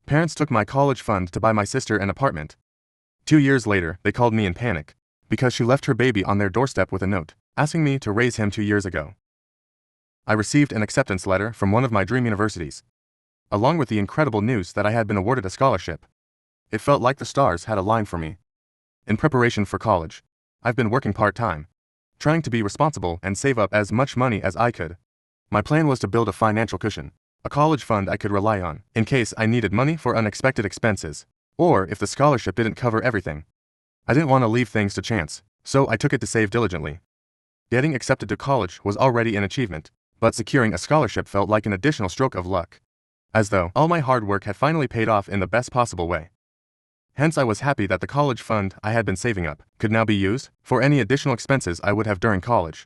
Parents took my college fund to buy my sister an apartment. 2 years later, they called me in panic because she left her baby on their doorstep with a note asking me to raise him 2 years ago. I received an acceptance letter from one of my dream universities, along with the incredible news that I had been awarded a scholarship. It felt like the stars had aligned for me. In preparation for college, I've been working part-time, trying to be responsible and save up as much money as I could. My plan was to build a financial cushion, a college fund I could rely on in case I needed money for unexpected expenses, or if the scholarship didn't cover everything. I didn't want to leave things to chance, so I took it to save diligently. Getting accepted to college was already an achievement, but securing a scholarship felt like an additional stroke of luck, as though all my hard work had finally paid off in the best possible way. Hence, I was happy that the college fund I had been saving up could now be used for any additional expenses I would have during college.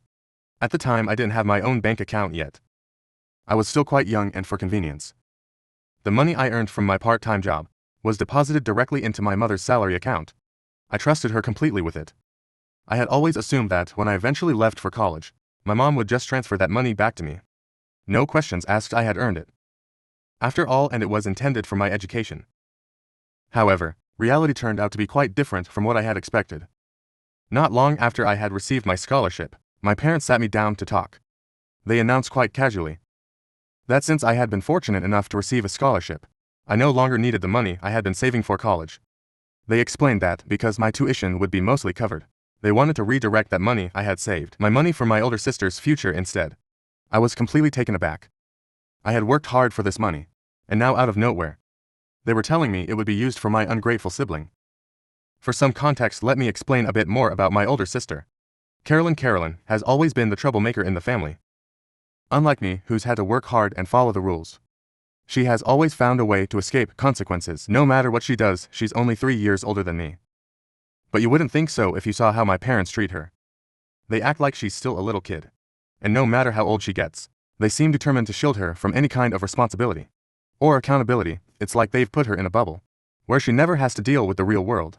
At the time, I didn't have my own bank account yet. I was still quite young, and for convenience, the money I earned from my part-time job was deposited directly into my mother's salary account. I trusted her completely with it. I had always assumed that when I eventually left for college, my mom would just transfer that money back to me. No questions asked, I had earned it. After all, and it was intended for my education. However, reality turned out to be quite different from what I had expected. Not long after I had received my scholarship, my parents sat me down to talk. They announced quite casually that since I had been fortunate enough to receive a scholarship, I no longer needed the money I had been saving for college. They explained that because my tuition would be mostly covered, they wanted to redirect that money I had saved, my money for my older sister's future instead. I was completely taken aback. I had worked hard for this money, and now out of nowhere, they were telling me it would be used for my ungrateful sibling. For some context, let me explain a bit more about my older sister. Carolyn has always been the troublemaker in the family. Unlike me, who's had to work hard and follow the rules, she has always found a way to escape consequences. No matter what she does, she's only 3 years older than me. But you wouldn't think so if you saw how my parents treat her. They act like she's still a little kid. And no matter how old she gets, they seem determined to shield her from any kind of responsibility or accountability. It's like they've put her in a bubble, where she never has to deal with the real world.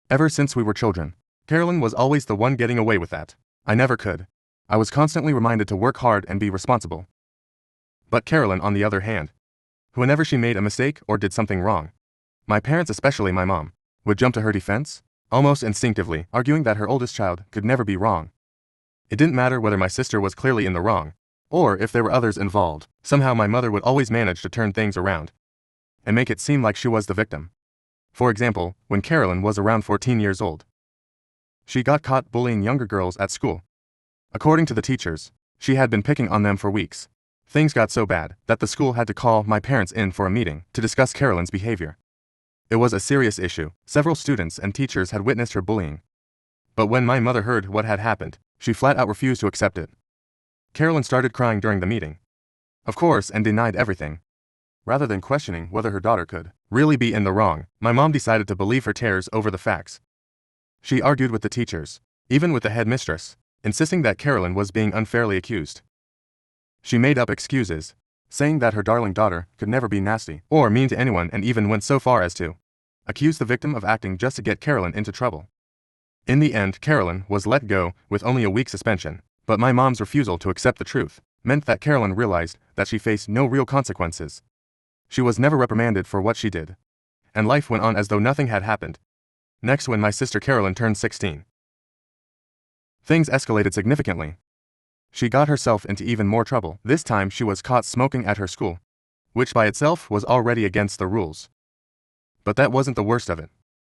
Ever since we were children, Carolyn was always the one getting away with that. I never could. I was constantly reminded to work hard and be responsible. But Carolyn, on the other hand, whenever she made a mistake or did something wrong, my parents, especially my mom, would jump to her defense, almost instinctively, arguing that her oldest child could never be wrong. It didn't matter whether my sister was clearly in the wrong, or if there were others involved. Somehow my mother would always manage to turn things around and make it seem like she was the victim. For example, when Carolyn was around 14 years old, she got caught bullying younger girls at school. According to the teachers, she had been picking on them for weeks. Things got so bad that the school had to call my parents in for a meeting to discuss Carolyn's behavior. It was a serious issue. Several students and teachers had witnessed her bullying. But when my mother heard what had happened, she flat out refused to accept it. Carolyn started crying during the meeting, of course, and denied everything. Rather than questioning whether her daughter could really be in the wrong, my mom decided to believe her tears over the facts. She argued with the teachers, even with the headmistress, insisting that Carolyn was being unfairly accused. She made up excuses, saying that her darling daughter could never be nasty or mean to anyone, and even went so far as to accuse the victim of acting just to get Carolyn into trouble. In the end, Carolyn was let go with only a week suspension, but my mom's refusal to accept the truth meant that Carolyn realized that she faced no real consequences. She was never reprimanded for what she did, and life went on as though nothing had happened. Next, when my sister Carolyn turned 16, things escalated significantly. She got herself into even more trouble. This time she was caught smoking at her school, which by itself was already against the rules. But that wasn't the worst of it.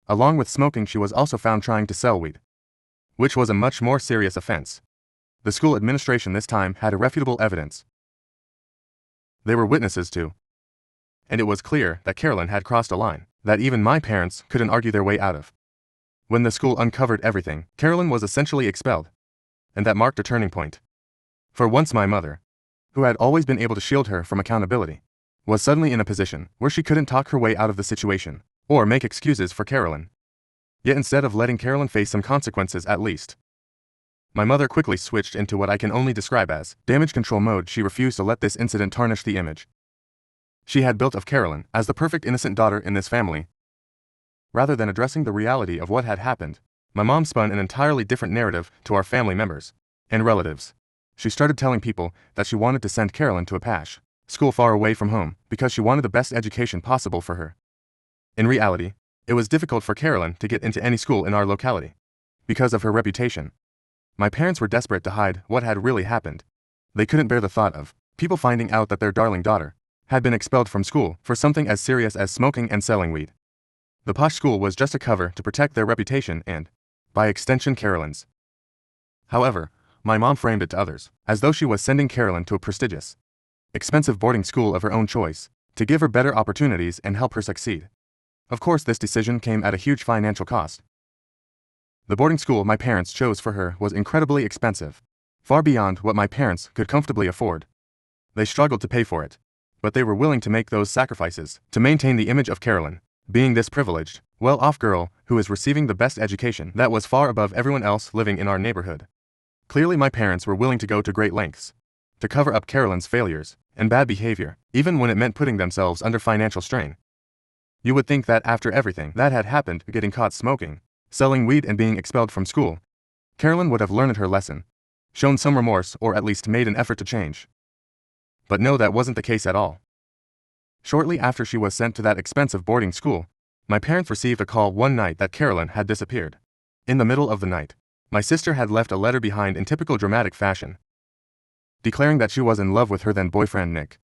Along with smoking, she was also found trying to sell weed, which was a much more serious offense. The school administration this time had irrefutable evidence. They were witnesses to, and it was clear that Carolyn had crossed a line that even my parents couldn't argue their way out of. When the school uncovered everything, Carolyn was essentially expelled, and that marked a turning point. For once, my mother, who had always been able to shield her from accountability, was suddenly in a position where she couldn't talk her way out of the situation or make excuses for Carolyn. Yet instead of letting Carolyn face some consequences at least, my mother quickly switched into what I can only describe as damage control mode. She refused to let this incident tarnish the image she had built of Carolyn as the perfect innocent daughter in this family. Rather than addressing the reality of what had happened, my mom spun an entirely different narrative to our family members and relatives. She started telling people that she wanted to send Carolyn to a PASH school far away from home because she wanted the best education possible for her. In reality, it was difficult for Carolyn to get into any school in our locality because of her reputation. My parents were desperate to hide what had really happened. They couldn't bear the thought of people finding out that their darling daughter had been expelled from school for something as serious as smoking and selling weed. The posh school was just a cover to protect their reputation and, by extension, Carolyn's. However, my mom framed it to others as though she was sending Carolyn to a prestigious, expensive boarding school of her own choice to give her better opportunities and help her succeed. Of course, this decision came at a huge financial cost. The boarding school my parents chose for her was incredibly expensive, far beyond what my parents could comfortably afford. They struggled to pay for it, but they were willing to make those sacrifices to maintain the image of Carolyn being this privileged, well-off girl who is receiving the best education that was far above everyone else living in our neighborhood. Clearly, my parents were willing to go to great lengths to cover up Carolyn's failures and bad behavior, even when it meant putting themselves under financial strain. You would think that after everything that had happened, getting caught smoking, selling weed and being expelled from school, Carolyn would have learned her lesson, shown some remorse, or at least made an effort to change. But no, that wasn't the case at all. Shortly after she was sent to that expensive boarding school, my parents received a call one night that Carolyn had disappeared. In the middle of the night, my sister had left a letter behind in typical dramatic fashion, declaring that she was in love with her then boyfriend Nick,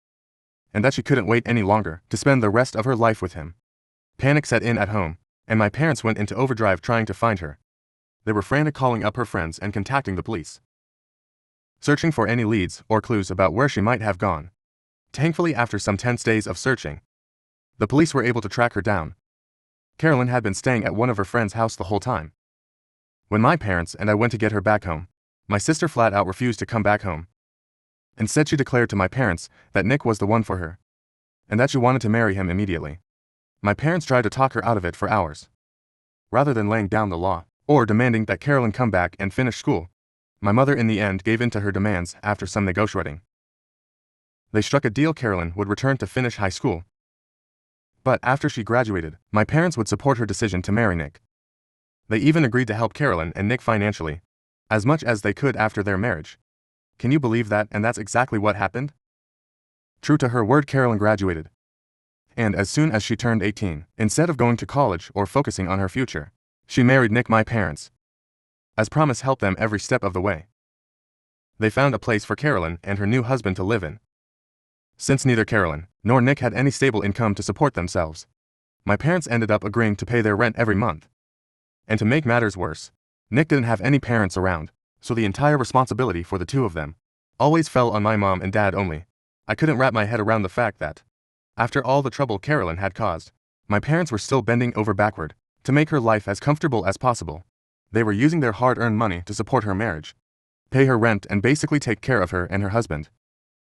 and that she couldn't wait any longer to spend the rest of her life with him. Panic set in at home, and my parents went into overdrive trying to find her. They were frantic, calling up her friends and contacting the police, searching for any leads or clues about where she might have gone. Thankfully, after some tense days of searching, the police were able to track her down. Carolyn had been staying at one of her friend's house the whole time. When my parents and I went to get her back home, my sister flat out refused to come back home. Instead, she declared to my parents that Nick was the one for her, and that she wanted to marry him immediately. My parents tried to talk her out of it for hours. Rather than laying down the law or demanding that Carolyn come back and finish school, my mother in the end gave in to her demands after some negotiating. They struck a deal: Carolyn would return to finish high school, but after she graduated, my parents would support her decision to marry Nick. They even agreed to help Carolyn and Nick financially, as much as they could after their marriage. Can you believe that? And that's exactly what happened. True to her word, Carolyn graduated, and as soon as she turned 18, instead of going to college or focusing on her future, she married Nick. My parents, as promised, helped them every step of the way. They found a place for Carolyn and her new husband to live in. Since neither Carolyn nor Nick had any stable income to support themselves, my parents ended up agreeing to pay their rent every month. And to make matters worse, Nick didn't have any parents around, so the entire responsibility for the two of them always fell on my mom and dad only. I couldn't wrap my head around the fact that, after all the trouble Carolyn had caused, my parents were still bending over backward to make her life as comfortable as possible. They were using their hard-earned money to support her marriage, pay her rent, and basically take care of her and her husband,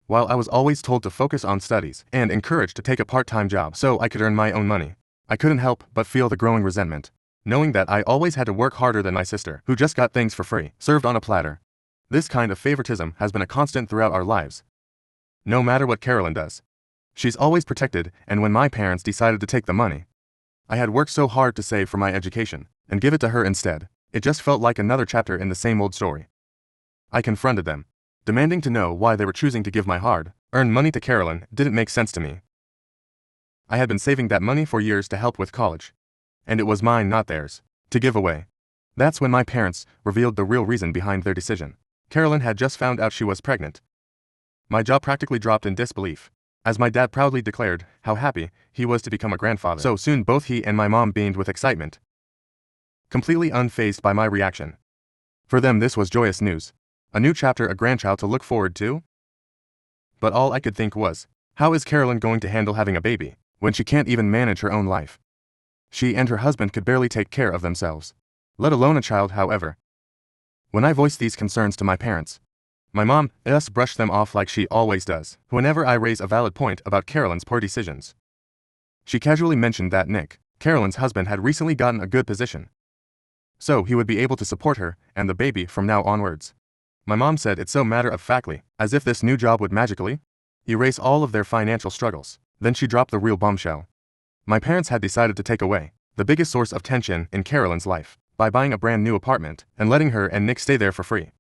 while I was always told to focus on studies and encouraged to take a part-time job so I could earn my own money. I couldn't help but feel the growing resentment, knowing that I always had to work harder than my sister, who just got things for free, served on a platter. This kind of favoritism has been a constant throughout our lives. No matter what Carolyn does, she's always protected, and when my parents decided to take the money I had worked so hard to save for my education and give it to her instead, it just felt like another chapter in the same old story. I confronted them, demanding to know why they were choosing to give my hard-earned money to Carolyn. It didn't make sense to me. I had been saving that money for years to help with college, and it was mine, not theirs, to give away. That's when my parents revealed the real reason behind their decision. Carolyn had just found out she was pregnant. My jaw practically dropped in disbelief, as my dad proudly declared how happy he was to become a grandfather so soon. Both he and my mom beamed with excitement, completely unfazed by my reaction. For them, this was joyous news, a new chapter, a grandchild to look forward to. But all I could think was, how is Carolyn going to handle having a baby when she can't even manage her own life? She and her husband could barely take care of themselves, let alone a child. However, when I voiced these concerns to my parents, my mom just brushed them off like she always does whenever I raise a valid point about Carolyn's poor decisions. She casually mentioned that Nick, Carolyn's husband, had recently gotten a good position, so he would be able to support her and the baby from now onwards. My mom said it so matter-of-factly, as if this new job would magically erase all of their financial struggles. Then she dropped the real bombshell. My parents had decided to take away the biggest source of tension in Carolyn's life by buying a brand new apartment and letting her and Nick stay there for free.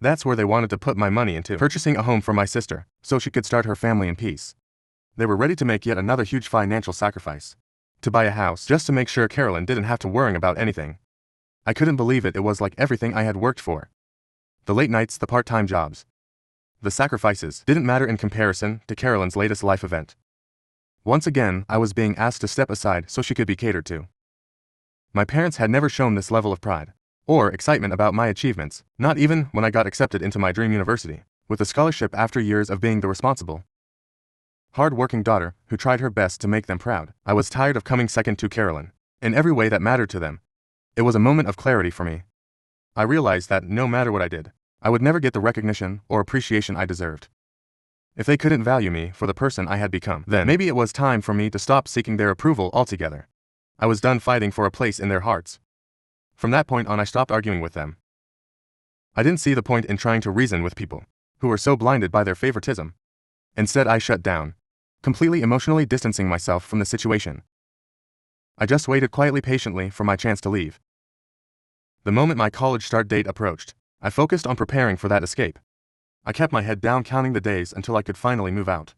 That's where they wanted to put my money into purchasing a home for my sister, so she could start her family in peace. They were ready to make yet another huge financial sacrifice. To buy a house just to make sure Carolyn didn't have to worry about anything. I couldn't believe it. It was like everything I had worked for. The late nights, the part-time jobs. The sacrifices didn't matter in comparison to Carolyn's latest life event. Once again, I was being asked to step aside so she could be catered to. My parents had never shown this level of pride or excitement about my achievements, not even when I got accepted into my dream university, with a scholarship after years of being the responsible, hard-working daughter who tried her best to make them proud. I was tired of coming second to Carolyn in every way that mattered to them. It was a moment of clarity for me. I realized that no matter what I did, I would never get the recognition or appreciation I deserved. If they couldn't value me for the person I had become, then maybe it was time for me to stop seeking their approval altogether. I was done fighting for a place in their hearts. From that point on, I stopped arguing with them. I didn't see the point in trying to reason with people who were so blinded by their favoritism. Instead, I shut down, completely emotionally distancing myself from the situation. I just waited quietly, patiently for my chance to leave. The moment my college start date approached, I focused on preparing for that escape. I kept my head down, counting the days until I could finally move out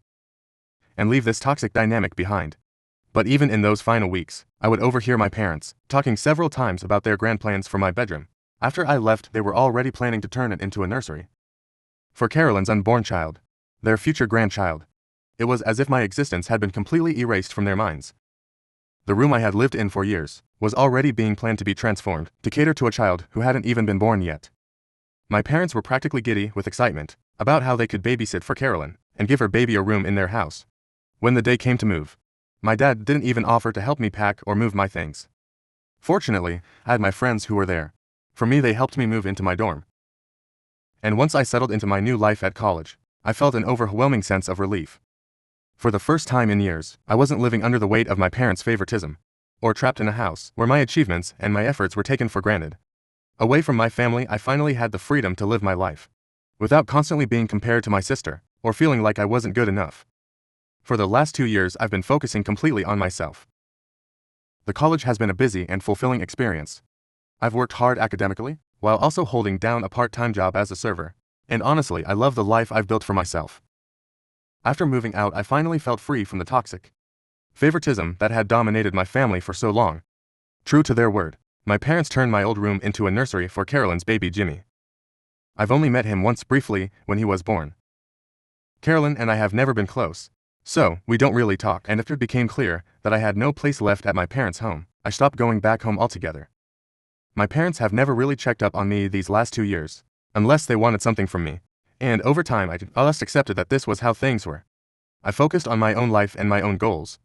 and leave this toxic dynamic behind. But even in those final weeks, I would overhear my parents talking several times about their grand plans for my bedroom. After I left, they were already planning to turn it into a nursery for Carolyn's unborn child, their future grandchild. It was as if my existence had been completely erased from their minds. The room I had lived in for years was already being planned to be transformed to cater to a child who hadn't even been born yet. My parents were practically giddy with excitement about how they could babysit for Carolyn and give her baby a room in their house. When the day came to move, my dad didn't even offer to help me pack or move my things. Fortunately, I had my friends who were there. For me, they helped me move into my dorm. And once I settled into my new life at college, I felt an overwhelming sense of relief. For the first time in years, I wasn't living under the weight of my parents' favoritism, or trapped in a house where my achievements and my efforts were taken for granted. Away from my family, I finally had the freedom to live my life, without constantly being compared to my sister, or feeling like I wasn't good enough. For the last 2 years, I've been focusing completely on myself. The college has been a busy and fulfilling experience. I've worked hard academically, while also holding down a part-time job as a server, and honestly, I love the life I've built for myself. After moving out, I finally felt free from the toxic favoritism that had dominated my family for so long. True to their word, my parents turned my old room into a nursery for Carolyn's baby Jimmy. I've only met him once briefly when he was born. Carolyn and I have never been close, so we don't really talk, and after it became clear that I had no place left at my parents' home, I stopped going back home altogether. My parents have never really checked up on me these last 2 years, unless they wanted something from me, and over time I just accepted that this was how things were. I focused on my own life and my own goals,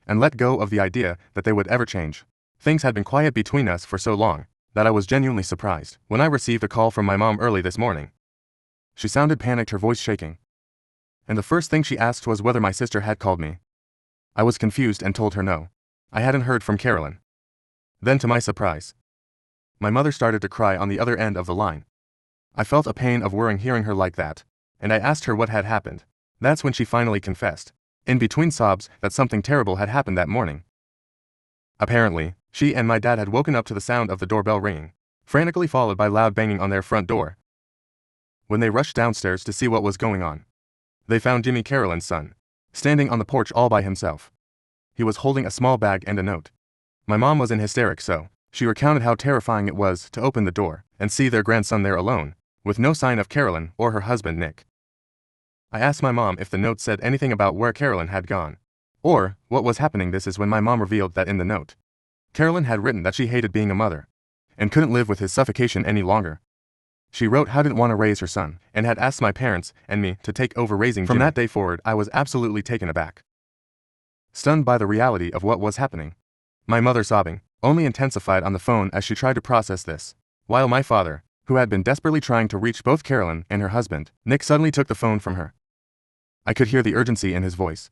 and let go of the idea that they would ever change. Things had been quiet between us for so long that I was genuinely surprised when I received a call from my mom early this morning. She sounded panicked, her voice shaking, and the first thing she asked was whether my sister had called me. I was confused and told her no. I hadn't heard from Carolyn. Then, to my surprise, my mother started to cry on the other end of the line. I felt a pain of worrying hearing her like that, and I asked her what had happened. That's when she finally confessed, in between sobs, that something terrible had happened that morning. Apparently, she and my dad had woken up to the sound of the doorbell ringing, frantically followed by loud banging on their front door. When they rushed downstairs to see what was going on, they found Jimmy, Carolyn's son, standing on the porch all by himself. He was holding a small bag and a note. My mom was in hysterics, so she recounted how terrifying it was to open the door and see their grandson there alone, with no sign of Carolyn or her husband Nick. I asked my mom if the note said anything about where Carolyn had gone, or what was happening. This is when my mom revealed that in the note, Carolyn had written that she hated being a mother and couldn't live with his suffocation any longer. She wrote how didn't want to raise her son and had asked my parents and me to take over raising Jimmy. From that day forward, I was absolutely taken aback, stunned by the reality of what was happening. My mother sobbing only intensified on the phone as she tried to process this, while my father, who had been desperately trying to reach both Carolyn and her husband, Nick, suddenly took the phone from her. I could hear the urgency in his voice.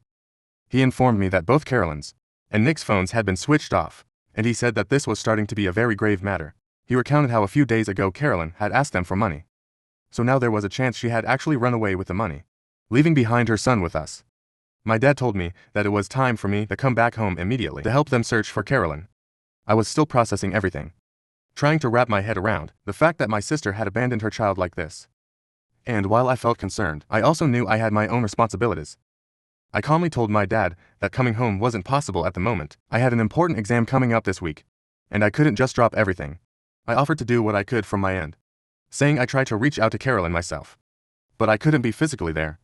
He informed me that both Carolyn's and Nick's phones had been switched off, and he said that this was starting to be a very grave matter. He recounted how a few days ago Carolyn had asked them for money. So now there was a chance she had actually run away with the money, leaving behind her son with us. My dad told me that it was time for me to come back home immediately to help them search for Carolyn. I was still processing everything. trying to wrap my head around the fact that my sister had abandoned her child like this. And while I felt concerned, I also knew I had my own responsibilities. I calmly told my dad that coming home wasn't possible at the moment. I had an important exam coming up this week, and I couldn't just drop everything. I offered to do what I could from my end, saying I tried to reach out to Carolyn myself, but I couldn't be physically there.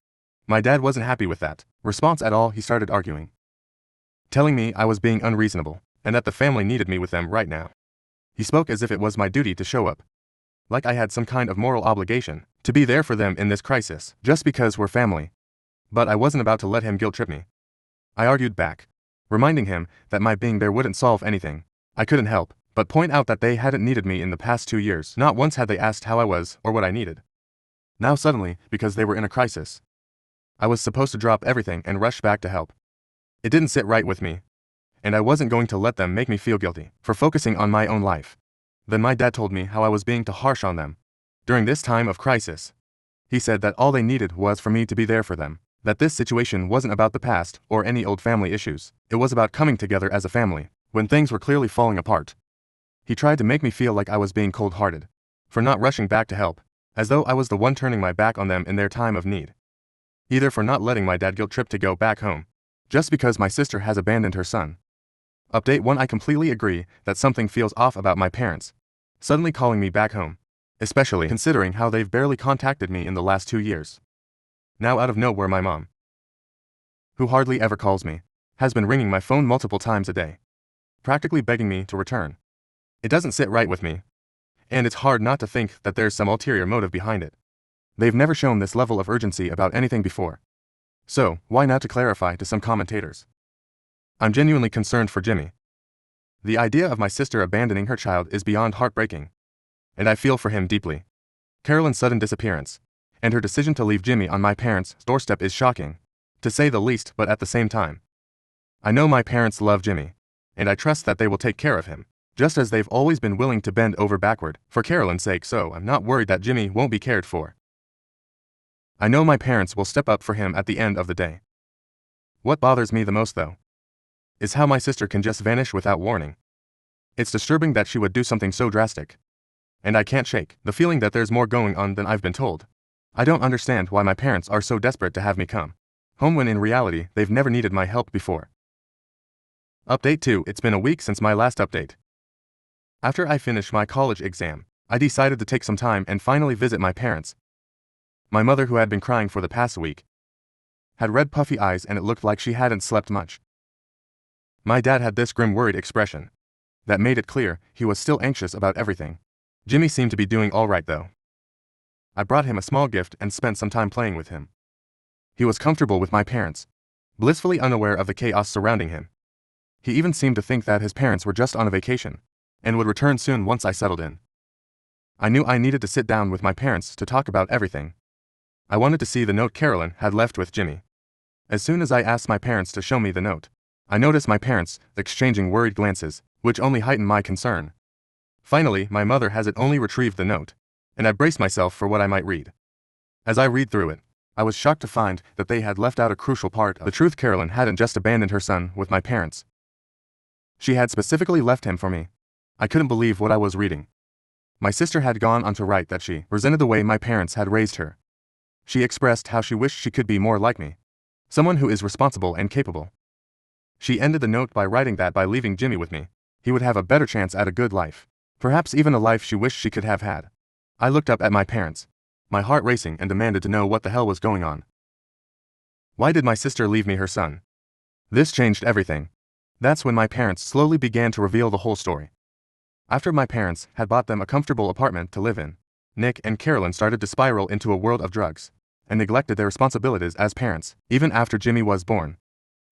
My dad wasn't happy with that response at all. He started arguing, telling me I was being unreasonable, and that the family needed me with them right now. He spoke as if it was my duty to show up, like I had some kind of moral obligation to be there for them in this crisis, just because we're family. But I wasn't about to let him guilt-trip me. I argued back, reminding him that my being there wouldn't solve anything. I couldn't help but point out that they hadn't needed me in the past 2 years. Not once had they asked how I was or what I needed. Now suddenly, because they were in a crisis, I was supposed to drop everything and rush back to help. It didn't sit right with me, and I wasn't going to let them make me feel guilty for focusing on my own life. Then my dad told me how I was being too harsh on them during this time of crisis. He said that all they needed was for me to be there for them, that this situation wasn't about the past or any old family issues. It was about coming together as a family when things were clearly falling apart. He tried to make me feel like I was being cold-hearted for not rushing back to help, as though I was the one turning my back on them in their time of need. Either for not letting my dad guilt-trip to go back home, just because my sister has abandoned her son. Update 1. I completely agree that something feels off about my parents suddenly calling me back home, especially considering how they've barely contacted me in the last 2 years. Now out of nowhere my mom, who hardly ever calls me, has been ringing my phone multiple times a day, practically begging me to return. It doesn't sit right with me, and it's hard not to think that there's some ulterior motive behind it. They've never shown this level of urgency about anything before. So, why not to clarify to some commentators? I'm genuinely concerned for Jimmy. The idea of my sister abandoning her child is beyond heartbreaking, and I feel for him deeply. Carolyn's sudden disappearance and her decision to leave Jimmy on my parents' doorstep is shocking, to say the least, but at the same time, I know my parents love Jimmy, and I trust that they will take care of him, just as they've always been willing to bend over backward for Carolyn's sake, so I'm not worried that Jimmy won't be cared for. I know my parents will step up for him at the end of the day. What bothers me the most, though, is how my sister can just vanish without warning. It's disturbing that she would do something so drastic, and I can't shake the feeling that there's more going on than I've been told. I don't understand why my parents are so desperate to have me come home when in reality they've never needed my help before. Update 2. It's been a week since my last update. After I finished my college exam, I decided to take some time and finally visit my parents. My mother, who had been crying for the past week, had red puffy eyes and it looked like she hadn't slept much. My dad had this grim, worried expression that made it clear he was still anxious about everything. Jimmy seemed to be doing all right though. I brought him a small gift and spent some time playing with him. He was comfortable with my parents, blissfully unaware of the chaos surrounding him. He even seemed to think that his parents were just on a vacation and would return soon once I settled in. I knew I needed to sit down with my parents to talk about everything. I wanted to see the note Carolyn had left with Jimmy. As soon as I asked my parents to show me the note, I noticed my parents exchanging worried glances, which only heightened my concern. Finally, my mother has only retrieved the note, and I braced myself for what I might read. As I read through it, I was shocked to find that they had left out a crucial part of the truth. Carolyn hadn't just abandoned her son with my parents. She had specifically left him for me. I couldn't believe what I was reading. My sister had gone on to write that she resented the way my parents had raised her. She expressed how she wished she could be more like me, someone who is responsible and capable. She ended the note by writing that by leaving Jimmy with me, he would have a better chance at a good life, perhaps even a life she wished she could have had. I looked up at my parents, my heart racing, and demanded to know what the hell was going on. Why did my sister leave me her son? This changed everything. That's when my parents slowly began to reveal the whole story. After my parents had bought them a comfortable apartment to live in, Nick and Carolyn started to spiral into a world of drugs and neglected their responsibilities as parents, even after Jimmy was born.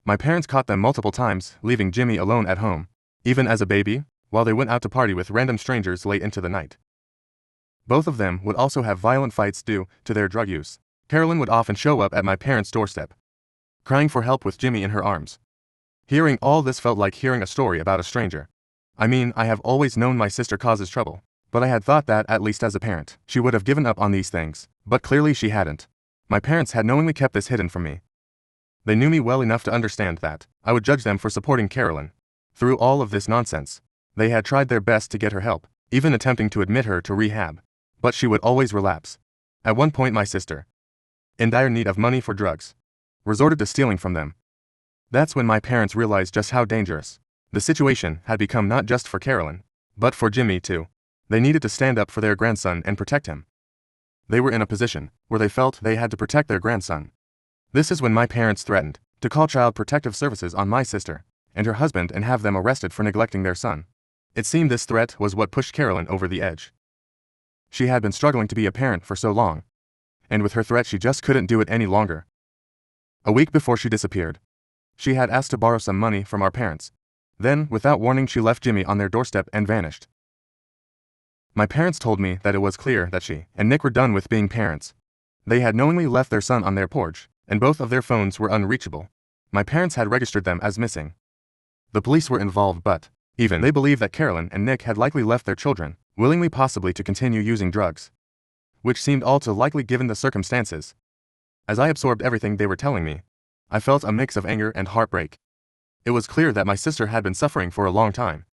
My parents caught them multiple times, leaving Jimmy alone at home, even as a baby, while they went out to party with random strangers late into the night. Both of them would also have violent fights due to their drug use. Carolyn would often show up at my parents' doorstep, crying for help with Jimmy in her arms. Hearing all this felt like hearing a story about a stranger. I mean, I have always known my sister causes trouble, but I had thought that, at least as a parent, she would have given up on these things, but clearly she hadn't. My parents had knowingly kept this hidden from me. They knew me well enough to understand that I would judge them for supporting Carolyn through all of this nonsense. They had tried their best to get her help, even attempting to admit her to rehab. But she would always relapse. At one point my sister, in dire need of money for drugs, resorted to stealing from them. That's when my parents realized just how dangerous the situation had become, not just for Carolyn, but for Jimmy too. They needed to stand up for their grandson and protect him. They were in a position where they felt they had to protect their grandson. This is when my parents threatened to call Child Protective Services on my sister and her husband and have them arrested for neglecting their son. It seemed this threat was what pushed Carolyn over the edge. She had been struggling to be a parent for so long, and with her threat she just couldn't do it any longer. A week before she disappeared, she had asked to borrow some money from our parents. Then, without warning, she left Jimmy on their doorstep and vanished. My parents told me that it was clear that she and Nick were done with being parents. They had knowingly left their son on their porch, and both of their phones were unreachable. My parents had registered them as missing. The police were involved, but even they believed that Carolyn and Nick had likely left their children, willingly, possibly to continue using drugs, which seemed all too likely given the circumstances. As I absorbed everything they were telling me, I felt a mix of anger and heartbreak. It was clear that my sister had been suffering for a long time,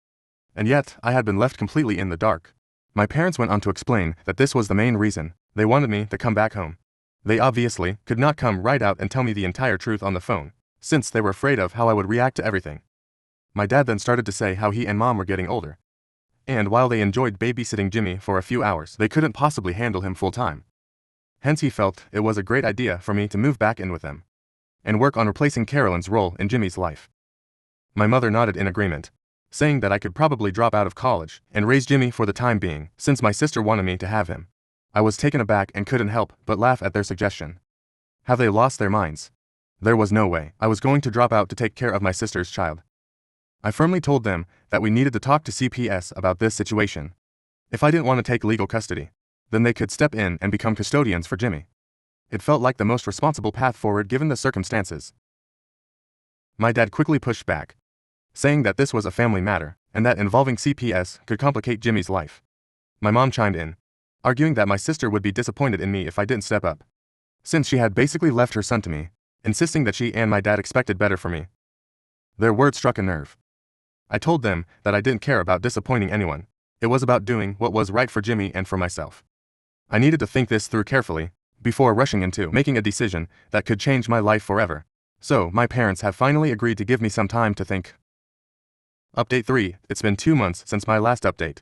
and yet I had been left completely in the dark. My parents went on to explain that this was the main reason they wanted me to come back home. They obviously could not come right out and tell me the entire truth on the phone, since they were afraid of how I would react to everything. My dad then started to say how he and mom were getting older, and while they enjoyed babysitting Jimmy for a few hours, they couldn't possibly handle him full-time. Hence he felt it was a great idea for me to move back in with them and work on replacing Carolyn's role in Jimmy's life. My mother nodded in agreement, saying that I could probably drop out of college and raise Jimmy for the time being, since my sister wanted me to have him. I was taken aback and couldn't help but laugh at their suggestion. Have they lost their minds? There was no way I was going to drop out to take care of my sister's child. I firmly told them that we needed to talk to CPS about this situation. If I didn't want to take legal custody, then they could step in and become custodians for Jimmy. It felt like the most responsible path forward given the circumstances. My dad quickly pushed back, saying that this was a family matter, and that involving CPS could complicate Jimmy's life. My mom chimed in, arguing that my sister would be disappointed in me if I didn't step up, since she had basically left her son to me, insisting that she and my dad expected better for me. Their words struck a nerve. I told them that I didn't care about disappointing anyone. It was about doing what was right for Jimmy and for myself. I needed to think this through carefully before rushing into making a decision that could change my life forever. So, my parents have finally agreed to give me some time to think. Update 3. It's been 2 months since my last update.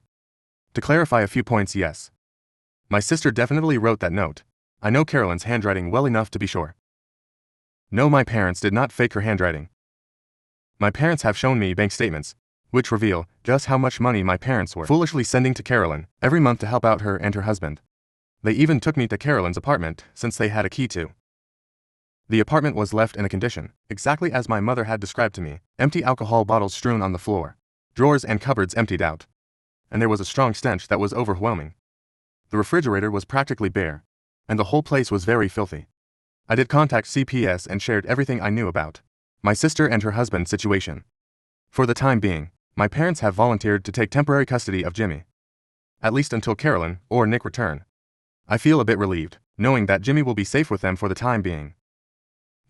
To clarify a few points, yes. My sister definitely wrote that note. I know Carolyn's handwriting well enough to be sure. No, my parents did not fake her handwriting. My parents have shown me bank statements, which reveal just how much money my parents were foolishly sending to Carolyn every month to help out her and her husband. They even took me to Carolyn's apartment since they had a key to. The apartment was left in a condition exactly as my mother had described to me: empty alcohol bottles strewn on the floor, drawers and cupboards emptied out, and there was a strong stench that was overwhelming. The refrigerator was practically bare, and the whole place was very filthy. I did contact CPS and shared everything I knew about my sister and her husband's situation. For the time being, my parents have volunteered to take temporary custody of Jimmy, at least until Carolyn or Nick return. I feel a bit relieved, knowing that Jimmy will be safe with them for the time being.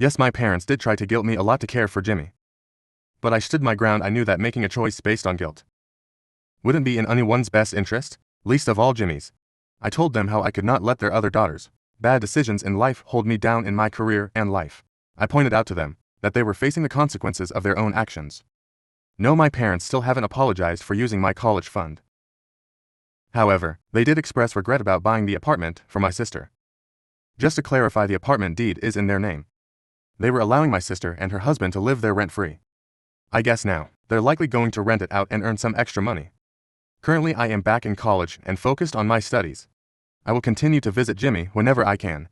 Yes, my parents did try to guilt me a lot to care for Jimmy, but I stood my ground. I knew that making a choice based on guilt wouldn't be in anyone's best interest, least of all Jimmy's. I told them how I could not let their other daughters' bad decisions in life hold me down in my career and life. I pointed out to them that they were facing the consequences of their own actions. No, my parents still haven't apologized for using my college fund. However, they did express regret about buying the apartment for my sister. Just to clarify, the apartment deed is in their name. They were allowing my sister and her husband to live there rent-free. I guess now, they're likely going to rent it out and earn some extra money. Currently, I am back in college and focused on my studies. I will continue to visit Jimmy whenever I can,